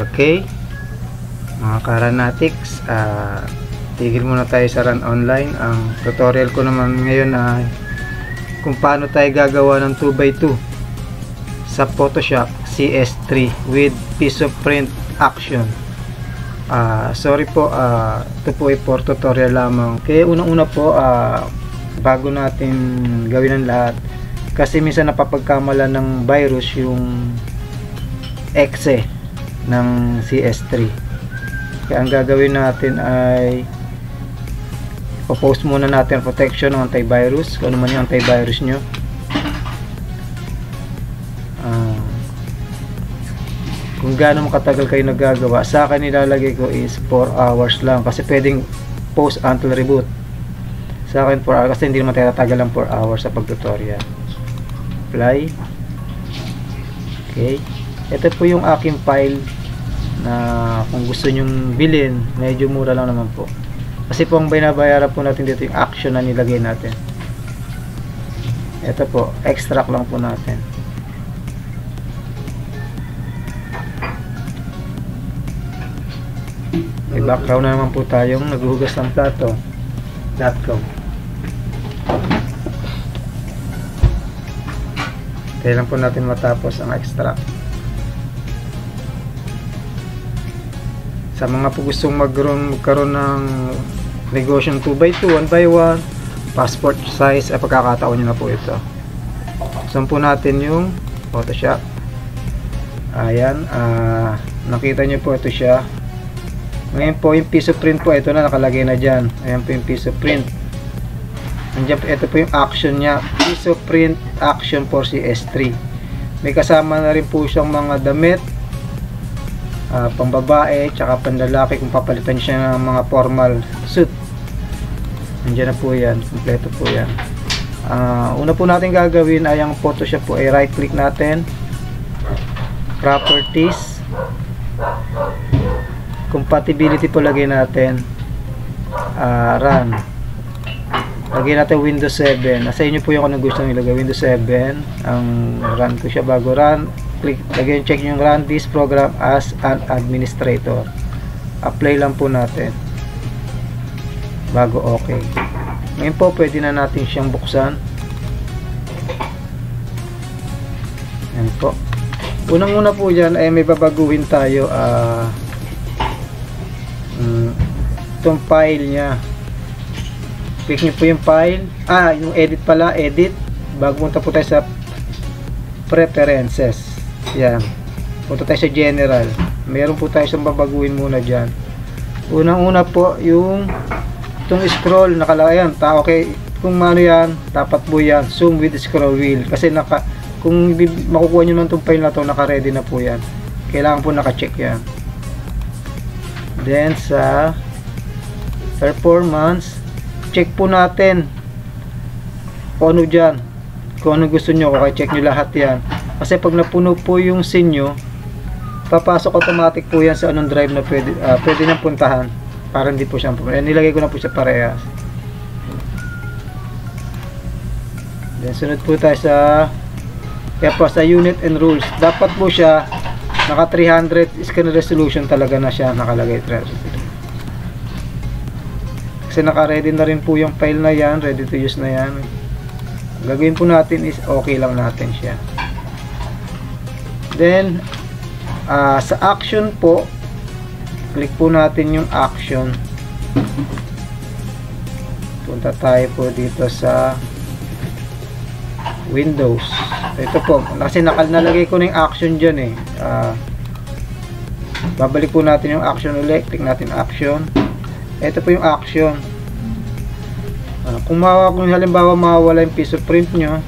Okay, mga karanatics, tigil muna tayo sa run online. Ang tutorial ko naman ngayon ay kung paano tayo gagawa ng 2x2 sa Photoshop CS3 with piece of print action. Sorry po, ito po ay for tutorial lamang. Kaya unang-una po, bago natin gawin ang lahat, kasi minsan napapagkamala ng virus yung exe ng CS3. Kaya ang gagawin natin ay post muna natin protection ng antivirus, kung ano man yung antivirus nyo. Kung gaano katagal kayo nagagawa, sa akin nilalagay ko is 4 hours lang, kasi pwedeng post until reboot. Sa akin 4 hours, kasi hindi naman tayo tatagal ng 4 hours sa pag-tutorial. Apply. Okay, ito po yung aking file na kung gusto nyong bilhin, medyo mura lang naman po. Kasi po ang binabayaran po natin dito yung action na nilagay natin. Ito po, extract lang po natin. May background na naman po tayong naghuhugas ng plato.com. Kailan po natin matapos ang extract. Sa mga po gustong magkaroon ng negosyo 2x2, 1x1, passport size, ay pagkakataon nyo na po ito. Saan po natin yung Photoshop. Ayan, nakita nyo po ito siya. Ngayon po yung piece of print po, ito na nakalagay na dyan. Ayan po yung piece of print. Andiyan po, ito po yung action nya, piece of print action for CS3. May kasama na rin po siyang mga damit, pambabae, tsaka panlalaki kung papalitan siya ng mga formal suit. Andiyan na po yan, kompleto po yan. Una po natin gagawin ay ang Photoshop po ay right click natin, properties, compatibility po lagay natin, run. Lagay natin Windows 7. Nasa inyo po yung kung gusto nyo ilagay. Windows 7 ang run ko siya. Bago run, click, lagay, check yung run this program as an administrator. Apply lang po natin bago okay. Ngayon po pwede na natin siyang buksan. Yan po. Unang-una po dyan ay may babaguhin tayo. Itong file nya, click nyo po yung file, yung edit pala, edit, bago punta po tayo sa preferences. Yan, punta tayo sa general, meron po tayo siyang babaguhin muna dyan. Unang-una po yung itong scroll, nakalagay yan, okay, kung ano yan, dapat po yan, zoom with scroll wheel, kasi kung makukuha nyo naman itong file na to, naka-ready na po yan, kailangan po naka-check yan. Then sa performance, check po natin kung ano dyan, kung ano gusto nyo, check nyo lahat yan, kasi pag napuno po yung scene nyo, papasok automatic po yan sa anong drive na pwede nang puntahan, para hindi po siya pumunta. Nilagay ko na po siya parehas. Then sunod po tayo sa unit and rules, dapat po siya naka 300 scan resolution talaga na siya nakalagay 300. Kasi naka-ready na rin po yung file na yan, ready to use na yan. Gagawin po natin is okay lang natin siya. Then sa action po, click po natin yung action. Punta tayo po dito sa Windows. Ito po, kasi nalagay ko na yung action dyan eh. Babalik po natin yung action ulit. Click natin action. Ito po yung action. Kung halimbawa mawawala yung piece of print nyo,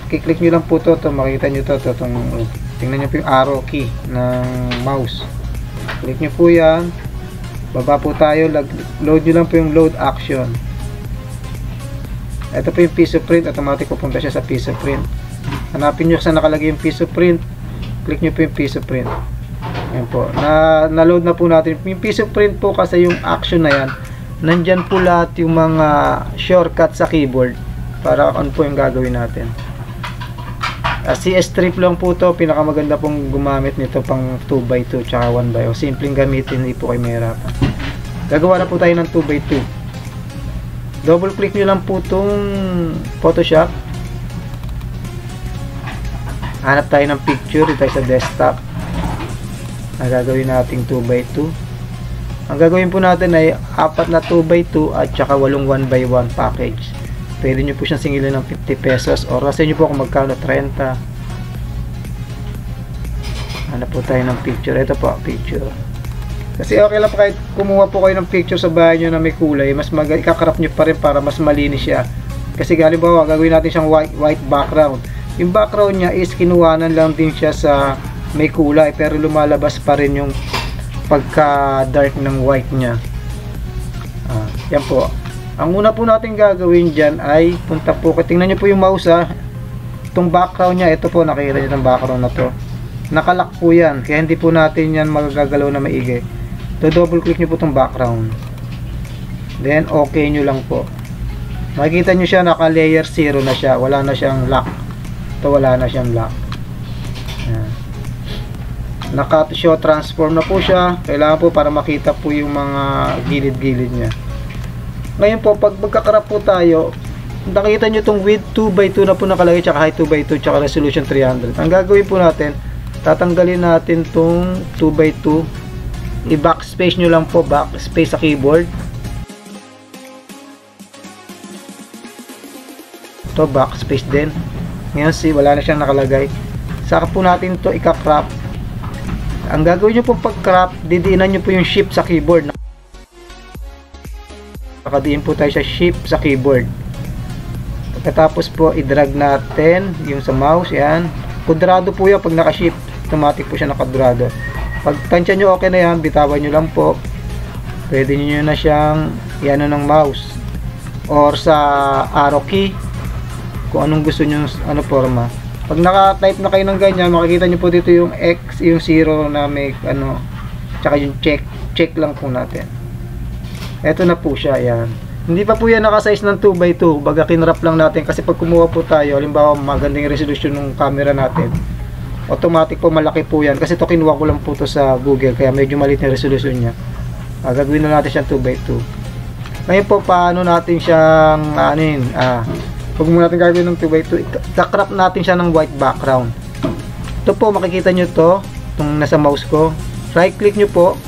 kiklik nyo lang po to, makikita nyo to, tingnan nyo po yung arrow key ng mouse. Click nyo po yan, baba po tayo, load nyo lang po yung load action. Ito po yung piece of print, automatic pupunta siya sa piece of print. Hanapin nyo saan nakalagay yung piece of print, click nyo po yung piece of print. Yan po, na-load na po natin yung piece of print po, kasi yung action na yan, nandyan po lahat yung mga shortcut sa keyboard para ano po yung gagawin natin. CS strip lang po to, pinakamaganda pong gumamit nito pang 2x2 tsaka 1x. Simpleng gamitin, hindi po kayo mahirapan. Gagawa na po tayo ng 2x2. Double click nyo lang po itong Photoshop. Hanap tayo ng picture, dito tayo sa desktop. Ang gagawin nating 2x2. Ang gagawin po natin ay 4 na 2x2 at saka 8 1x1 package. Pwede nyo po siyang singilin ng 50 pesos or kasi nyo po kung magkano, 30. Hanap po tayo ng picture. Ito po, picture. Kasi okay lang po kahit kumuha po kayo ng picture sa bahay nyo na may kulay, mas ikakrap nyo pa rin para mas malinis siya. Kasi halimbawa, gagawin natin siyang white background. Yung background niya is kinuhanan lang din siya sa may kulay pero lumalabas pa rin yung pagka dark ng white niya. Yan po. Ang una po natin gagawin dyan ay punta po, tingnan nyo po yung mouse itong background niya, ito po nakikita nyo ng background na to, nakalock po yan, kaya hindi po natin yan magagalaw na maigi. Double click nyo po itong background, then okay nyo lang po, makikita nyo siya naka layer 0 na siya, wala na siyang lock. Ito wala na siyang lock. Naka show transform na po siya, kailangan po para makita po yung mga gilid-gilid niya. Ngayon po, pag magkakarap po tayo, nakita nyo itong width 2x2 na po nakalagay, tsaka height 2x2, tsaka resolution 300. Ang gagawin po natin, tatanggalin natin itong 2x2, i-backspace nyo lang po, backspace sa keyboard. Ito, backspace din. Ngayon, see, wala na siyang nakalagay. Saka po natin ito ika-crop. Ang gagawin nyo po pag-crop, didiinan nyo po yung shift sa keyboard. Nakadiin po tayo sa shift sa keyboard. Pagkatapos po i-drag natin yung sa mouse, yan. Kudrado po yan pag naka-shift, automatic po siya nakadrado. Pag tansya nyo okay na yan, bitawan nyo lang po. Pwede nyo na siyang yan ng mouse or sa arrow key kung anong gusto nyo, ano forma. Pag naka-type na kayo ng ganyan, makikita nyo po dito yung X, yung 0 na may ano, tsaka yung check lang po natin. Eto na po siya, yan. Hindi pa po yan nakasize ng 2x2, baga kinrap lang natin kasi pag kumuha po tayo, halimbawa magandang resolution ng camera natin, automatic po malaki po yan kasi ito kinuha ko lang po to sa Google kaya medyo maliit na resolution niya. Gagawin na natin siyang 2x2. Ngayon po, paano natin siyang pag muna natin gagawin ng 2x2, kakrap natin siya ng white background. Ito po, makikita nyo to, itong nasa mouse ko. Right click nyo po.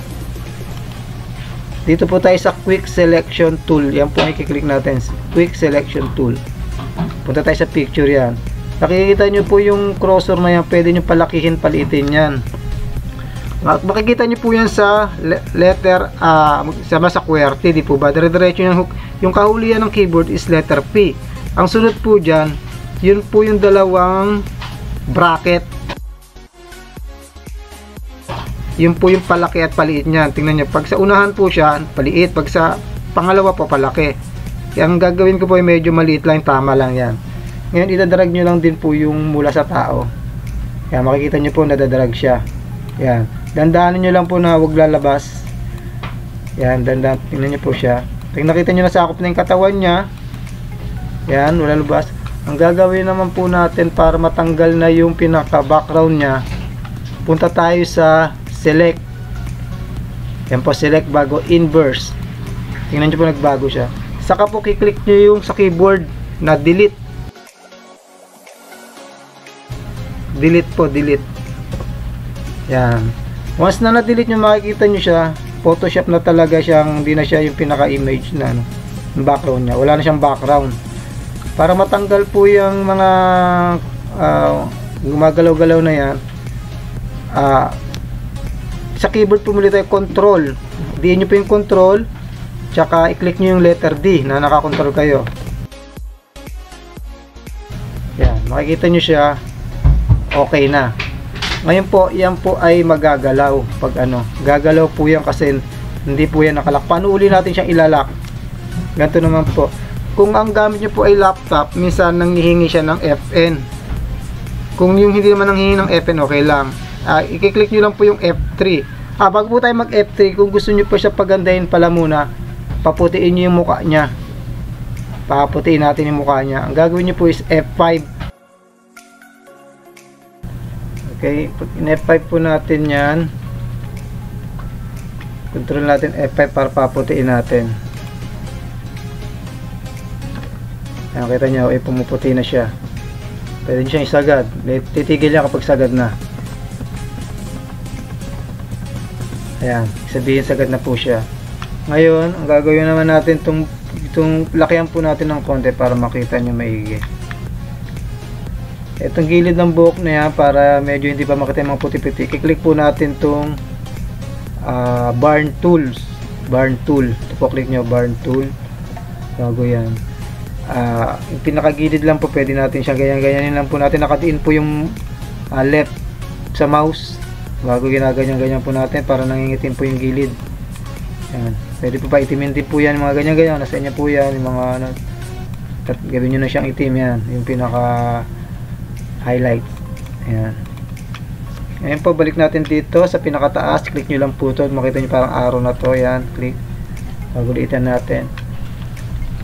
Dito po tayo sa Quick Selection Tool. Yan po i-click natin. Quick Selection Tool. Punta tayo sa picture yan. Nakikita nyo po yung cursor na yan. Pwede nyo palakihin, palitin yan. Makikita nyo po yan sa letter sa QWERTY. Di po ba? Dire-diretso yung kahulihan ng keyboard is letter P. Ang sunod po dyan, yun po yung dalawang bracket. Yun po yung palaki at paliit niyan. Tingnan nyo, pag sa unahan po siya, paliit. Pag sa pangalawa po, palaki. Kaya ang gagawin ko po ay medyo maliit lang, tama lang yan. Ngayon, idadrag nyo lang din po yung mula sa tao. Kaya makikita nyo po, nadadrag siya. Yan. Dandanan nyo lang po na huwag lalabas. Yan, dandan. Tingnan nyo po siya. Pag nakita nyo na sakop na yung katawan niya, yan, wala lubas. Ang gagawin naman po natin para matanggal na yung pinaka background niya, punta tayo sa select. Yan po, select bago inverse. Tingnan nyo po, nagbago siya. Saka po kiklik nyo yung sa keyboard na delete. Delete po, delete. Yan. Once na na-delete nyo, makikita nyo siya, Photoshop na talaga siyang, hindi na siya yung pinaka-image na yung background niya. Wala na siyang background. Para matanggal po yung mga gumagalaw-galaw na yan, sa keyboard pumili tayo control. Diin nyo po yung control, tsaka i-click nyo yung letter D na nakakontrol kayo. Yan, makikita nyo siya, okay na. Ngayon po, yan po ay magagalaw. Pag gagalaw po yan kasi hindi po yan nakalock. Paano uli natin siyang ilalak? Ganito naman po. Kung ang gamit nyo po ay laptop, minsan nanghihingi siya ng FN. Kung yung hindi naman nanghihingi ng FN, okay lang. I-click nyo lang po yung F3. Bago po tayo mag F3, kung gusto nyo po siya pagandahin pala muna, paputiin nyo yung mukha niya. Paputiin natin yung mukha niya. Ang gagawin nyo po is F5. Okay, pag F5 po natin yan, control natin F5 para paputiin natin. Ayan, kita nyo, pumuputi na siya. Pwede siyang isagad. Titigil yan kapag sagad na. Ayan, sabihin sagad na po siya. Ngayon, ang gagawin naman natin, itong lakihan po natin ng konti para makita nyo maigi. Itong gilid ng buhok na yan, para medyo hindi pa makita yung mga puti-puti, kiklik po natin itong Barn Tools. Barn Tool. Ito po, click nyo, Barn Tool. Bago yan. Yung pinakagilid lang po, pwede natin siya ganyan-ganyanin lang po natin. Nakadiin po yung left sa mouse. Bago ginaganyan-ganyan po natin para nangingitim po yung gilid. Yan. Pwede po pa itimin din po yan, mga ganyan-ganyan. Nasa inyo po yan, yung mga ano. Gawin nyo na siyang itim yan. Yung pinaka highlight. Ayan. Ngayon po, balik natin dito sa pinakataas. Click nyo lang po ito. Makita nyo parang arrow na to. Ayan. Click. Pagulitan natin.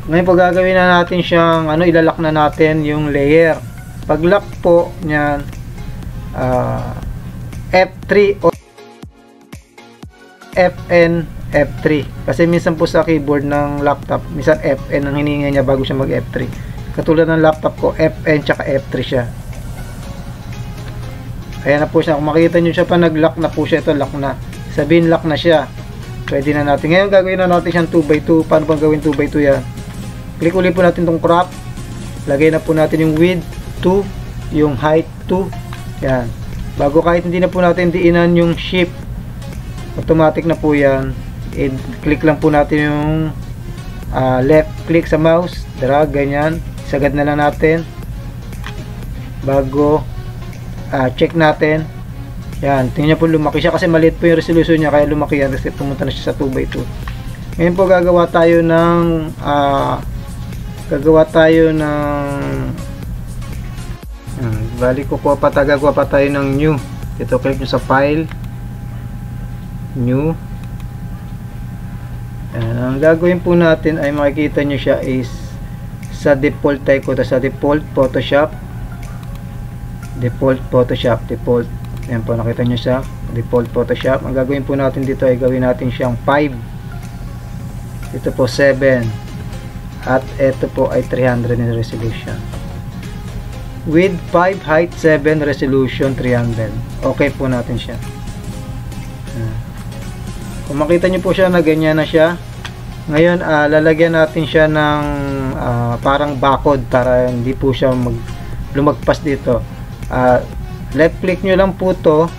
Ngayon po, gagawin na natin siyang ilalak na natin yung layer. Pag lock po nyan, F3 o FN F3. Kasi minsan po sa keyboard ng laptop, minsan FN ang hininga niya bago siya mag F3. Katulad ng laptop ko, FN tsaka F3 siya. Ayan na po siya. Kung makikita nyo siya pa, nag-lock na po siya. Ito, lock na. Sabihin, lock na siya. Pwede na natin. Ngayon, gagawin na natin siyang 2x2. Paano bang gawin 2x2 yan? Click ulit po natin itong crop. Lagay na po natin yung width 2, yung height 2. Yan. Bago, kahit hindi na po natin diinan yung shift, automatic na po yan. Click lang po natin yung left click sa mouse. Drag, ganyan. Sagad na lang natin. Bago, check natin. Yan, tingnan po, lumaki siya kasi maliit po yung resolution niya, kaya lumaki yan kasi pumunta na siya sa 2x2. Ngayon po gagawa tayo ng bali ko po gagawa pa tayo ng new. Ito, click nyo sa file, new. Yan, ang gagawin po natin ay makikita nyo siya is sa default tayo ko, sa default Photoshop. Default. Ayan po, nakita nyo siya, default Photoshop. Ang gagawin po natin dito ay gawin natin siyang 5. Ito po 7. At ito po ay 300 in resolution. Width 5, height 7, resolution 300. Okay po natin siya. Kung makita nyo po siya na ganyan na siya. Ngayon, lalagyan natin siya ng parang barcode para hindi po siya lumagpas dito. Left click nyo lang po to,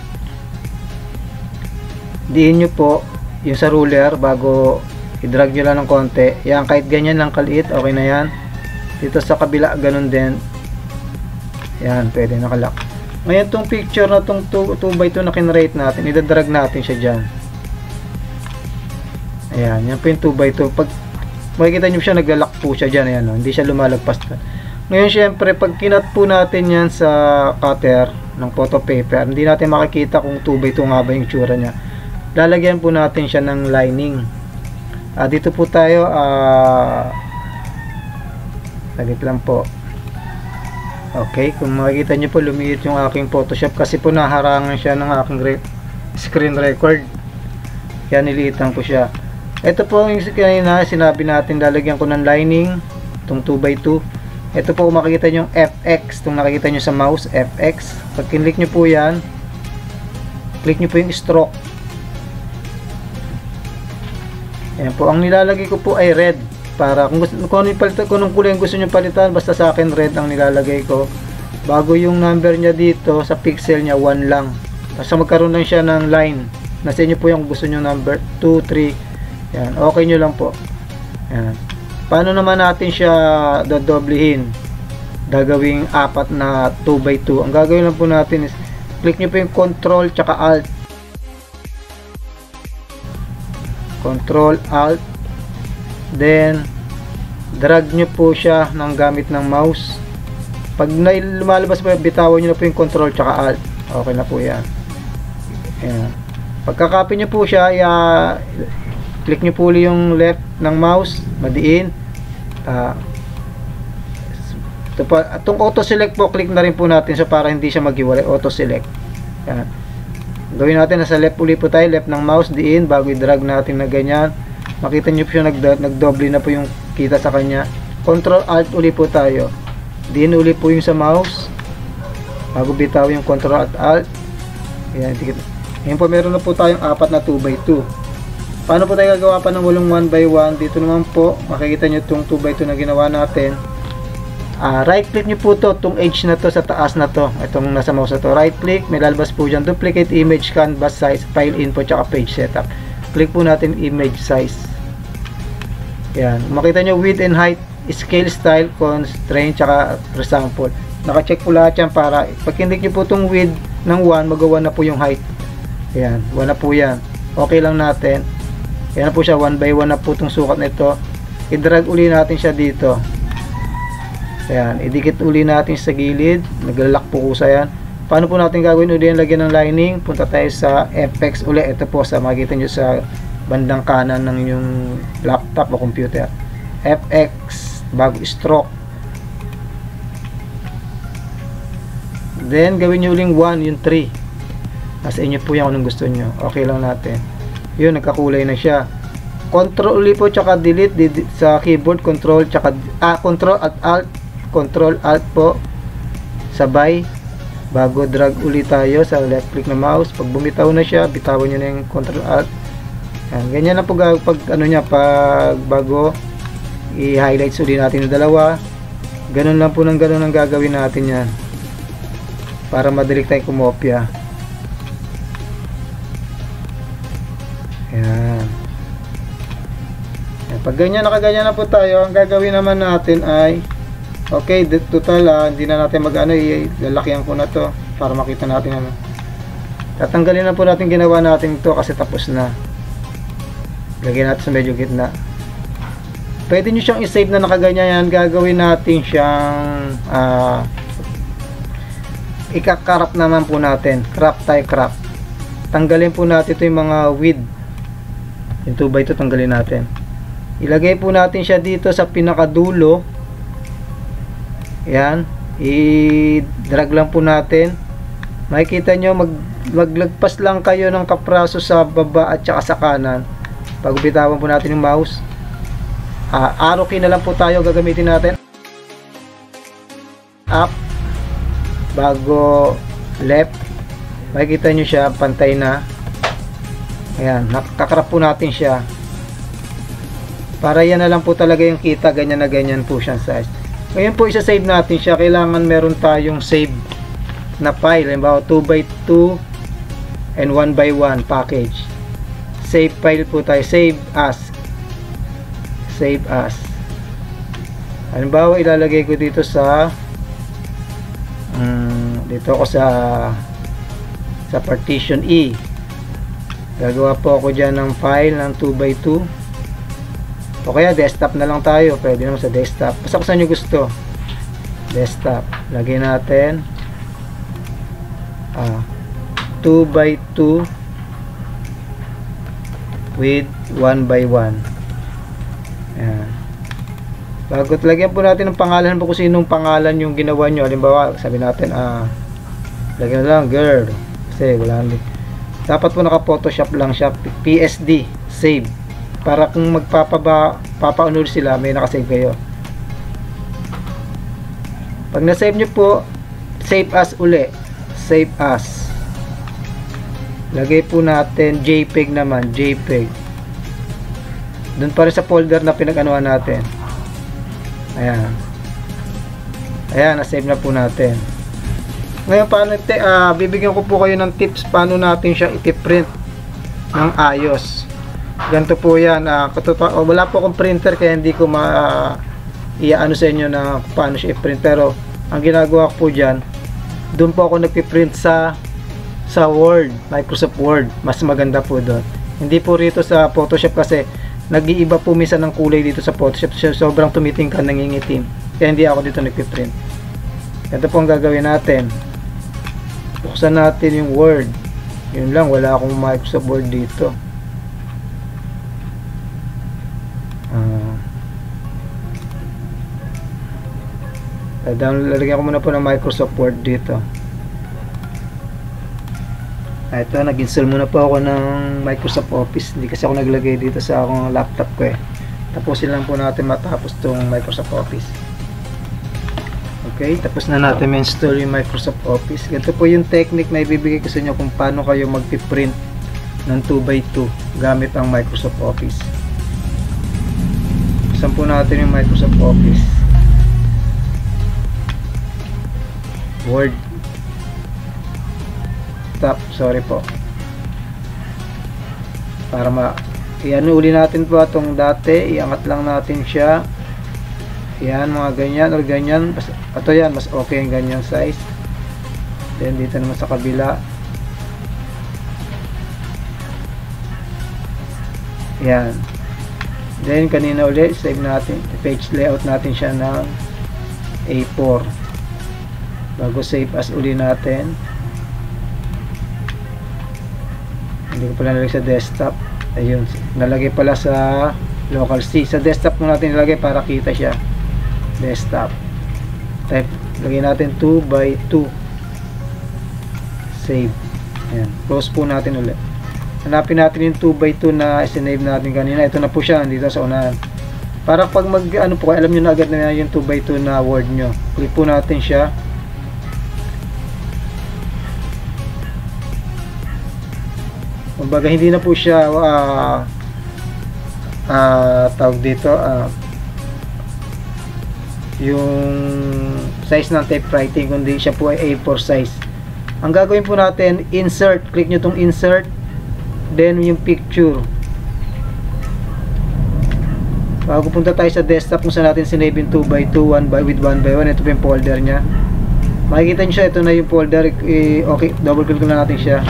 diin nyo po yung sa ruler bago i-drag nyo lang ng konti. Yan, kahit ganyan lang kaliit, okay na yan. Dito sa kabila, ganun din. Yan, pwede nakalock. Ngayon tong picture na tong 2x2 na kinrate natin, idadrag natin siya dyan. Ayan, yan po yung 2x2. Pag makikita nyo siya, naglalak po siya dyan. Ayan, no? Hindi siya lumalagpas. Ngayon, syempre, pag kinat po natin yan sa cutter ng photo paper, hindi natin makikita kung 2x2 nga ba yung tsura niya. Lalagyan po natin siya ng lining. Dito po tayo, saglit lang po. Okay, kung makikita nyo po, lumiit yung aking Photoshop kasi po naharangan siya ng aking screen record. Kaya niliitan ko siya. Ito po yung kanina sinabi natin, lalagyan ko ng lining itong 2x2. Ito po, kung makikita nyo yung FX, itong nakikita nyo sa mouse, FX. Pag kinlik nyo po yan, click nyo po yung stroke. Ayan po, ang nilalagay ko po ay red. Para kung anong kulay ang gusto nyo palitan, basta sa akin red ang nilalagay ko. Bago yung number niya dito, sa pixel niya 1 lang. Basta magkaroon lang siya ng line. Nasa inyo po yung gusto nyo number 2, 3. Yan, okay nyo lang po. Yan. Paano naman natin siya dodoblehin? Gagawing 4 na 2x2. Ang gagawin lang po natin is click nyo po yung control tsaka alt. Control alt. Then drag nyo po siya ng gamit ng mouse. Pag lumalabas po, bitawan nyo na po yung control tsaka alt. Okay na po yan. Ayan. Pagka-copy nyo po siya, click nyo po ulit yung left ng mouse, madiin. Ito po, itong auto select po, click na rin po natin so para hindi siya maghiwalay. Auto select. Yan. Gawin natin, nasa left uli po tayo, left ng mouse, diin, bago i-drag natin na ganyan. Makita nyo po siya, nagdoble na po yung kita sa kanya. Control Alt uli po tayo. Diin uli po yung sa mouse. Bago bitaw yung Control Alt. Yan, ngayon po meron na po tayong apat na 2x2. Paano po tayo gagawa pa ng walong 1x1? Dito naman po, makikita nyo itong 2x2 na ginawa natin. Right click nyo po to, itong edge na to sa taas na to, itong nasa mouse na to. Right click, may lalabas po dyan, duplicate image, canvas size, file info, tsaka page setup. Click po natin image size. Yan, makita nyo width and height, scale, style, constraint, tsaka resample. Naka-check po lahat yan para pag kindik nyo po itong width ng 1, magawa na po yung height. Yan, 1 na po yan. Okay lang natin. Yan na po siya, 1x1 na po itong sukat na ito. I-drag uli natin siya dito. Ayan, idikit uli natin sa gilid. Naglalak po kusa yan. Paano po natin gagawin uli ang lagyan ng lining? Punta tayo sa FX uli. Ito po sa makikita nyo sa bandang kanan ng yung laptop o computer. FX, bago stroke. Then, gawin nyo uling 1, yung 3. Nasa inyo po yan kung gusto nyo. Okay lang natin. Yun, nagkakulay na siya. Control uli po, tsaka delete sa keyboard. Control, tsaka Control at Alt. Control Alt po sabay, bago drag ulit tayo sa left click na mouse. Pag bumitaw na siya, bitawan nyo na yung Control Alt. Yan, ganyan na po pag ano niya, pag bago i-highlights ulit natin yung dalawa. Ganun lang po ng ganun ang gagawin natin yan para madali tayong kumopya. Yan. Yan, pag ganyan, nakaganyan na po tayo, ang gagawin naman natin ay okay, total hindi na natin mag-ano, lalakyan ko na to para makita natin ano. Tatanggalin na po natin ginawa natin ito kasi tapos na. Lagyan natin sa medyo gitna. Pwede nyo siyang i-save na nakaganyan yan. Gagawin natin siyang ikakarap naman po natin. Crop tayo, crop. Tanggalin po natin ito yung mga width. Yung 2x2 tanggalin natin. Ilagay po natin siya dito sa pinakadulo. Yan, i-drag lang po natin. Makikita nyo, maglagpas lang kayo ng kapraso sa baba at saka sa kanan. Pag bitawan po natin yung mouse, arrow key na lang po tayo gagamitin natin. Up, bago left. Makikita nyo siya, pantay na. Ayan, nakakrap po natin siya. Para yan na lang po talaga yung kita, ganyan na ganyan po siya size. Ngayon po, isa-save natin siya. Kailangan meron tayong save na file. Halimbawa, 2x2 and 1x1 package. Save file po tayo. Save as. Save as. Halimbawa, ilalagay ko dito sa dito ako sa partition E. Gagawa po ako dyan ng file ng 2x2. O kaya desktop na lang tayo, pwede naman sa desktop, basta kung saan nyo gusto. Desktop, lagay natin 2x2 with 1x1. Ayan. Bago lagyan po natin ng pangalan po kung sinong pangalan yung ginawa nyo. Halimbawa, sabi natin lagyan na lang girl, kasi wala nang, dapat po naka Photoshop lang siya, PSD, save, para kung magpapaunod sila, may nakasave kayo. Pag na-save nyo po, save as uli. Save as. Lagay po natin JPEG naman, JPEG. Doon pa rin sa folder na pinag-anuhan natin. Ayan. Ayan, na-save na po natin. Ngayon, paano bibigyan ko po kayo ng tips paano natin siya iti-print ng ayos. Ganito po yan. Wala po akong printer kaya hindi ko iaano sa inyo na paano siya i-print. Pero ang ginagawa ko po dyan, doon po ako nagpiprint sa Word, Microsoft Word. Mas maganda po doon. Hindi po rito sa Photoshop kasi nag-iiba po minsan ng kulay dito sa Photoshop. Sobrang tumitingkad, nangingitim. Kaya hindi ako dito nagpiprint. Ito po ang gagawin natin. Buksan natin yung Word. Yun lang, wala akong Microsoft Word dito. Lalagyan ko muna po ng Microsoft Word dito. Ito, nag-install muna po ako ng Microsoft Office. Hindi kasi ako naglagay dito sa akong laptop ko eh. Tapusin lang po natin matapos tong Microsoft Office. Okay, tapos na natin ma-install yung Microsoft Office. Ganito po yung technique na ibibigay ko sa inyo kung paano kayo mag-print ng 2x2 gamit ang Microsoft Office. Buksan po natin yung Microsoft Office. Word. Stop, sorry po. Para i-ano uli natin po itong dati, iangat lang natin siya. Yan, mga ganyan or ganyan. Ito yan, mas okay yung ganyan size. Then dito naman sa kabila. Yan. Then kanina ulit, save natin. Page layout natin siya ng A4. Bago save as uli natin. Hindi ko pala nalagay sa desktop. Ayun, nalagay pala sa local C. Sa desktop mo natin nilagay para kita siya. Desktop. Type, lagay natin 2x2. Save. Ayan, close po natin ulit. Hanapin natin yung 2x2 na sinave natin kanina. Ito na po siya, dito sa unahan. Para pag ano po, alam nyo na agad na yung 2x2 na word nyo. Click po natin siya. Kumbaga hindi na po siya tawag dito yung size ng typewriting, kundi siya po ay A4 size. Ang gagawin po natin, insert, click nyo itong insert, then yung picture. Bago punta tayo sa desktop kung saan natin sinave yung 2x2 with 1x1, ito po yung folder nya. Makikita nyo siya, ito na yung folder. Okay, double click na natin siya.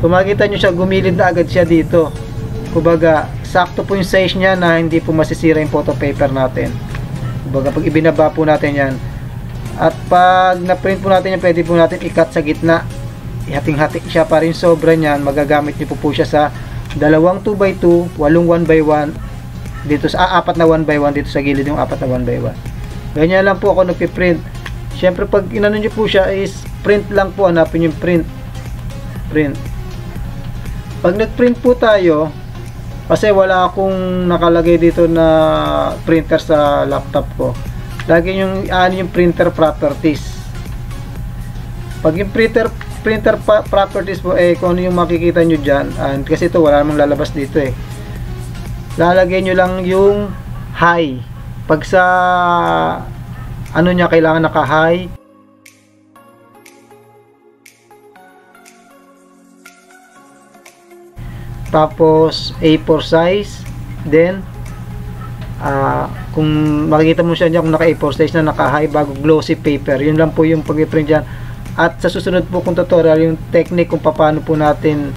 Kung makikita nyo siya, gumilid na agad siya dito. Kumbaga, sakto po yung size niya na hindi po masisira yung photo paper natin. Kumbaga, pag ibinaba po natin yan. At pag na-print po natin yan, pwede po natin i-cut sa gitna. Ihating-hati siya para yung sobra niyan. Magagamit nyo po siya sa dalawang 2x2, walong 1x1, dito sa 4 na 1x1, dito sa gilid yung 4 na 1x1. Ganyan lang po ako nagpiprint. Siyempre, pag inano nyo po siya is print lang po. Hanapin yung print. Print. Pag nag-print po tayo, kasi wala akong nakalagay dito na printer sa laptop ko, lagi yung printer properties. Pag yung printer properties po, kung ano yung makikita nyo dyan, kasi ito wala namang lalabas dito lalagay nyo lang yung high. Pag sa ano nya, kailangan naka-high. Tapos A4 size. Then kung makikita mo siya dyan, kung naka A4 size na naka-high bago glossy paper, yun lang po yung pag-print dyan. At sa susunod po kong tutorial, yung technique kung paano po natin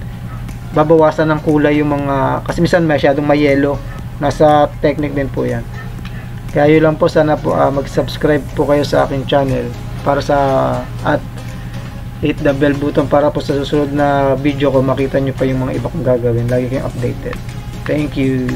babawasan ng kulay yung mga, kasi minsan masyadong may yellow. Nasa technique din po yan. Kaya yun lang po, sana po mag-subscribe po kayo sa aking channel para sa at hit the bell button para po sa susunod na video ko makita nyo pa yung mga iba kong gagawin. Lagi kayong updated. Thank you.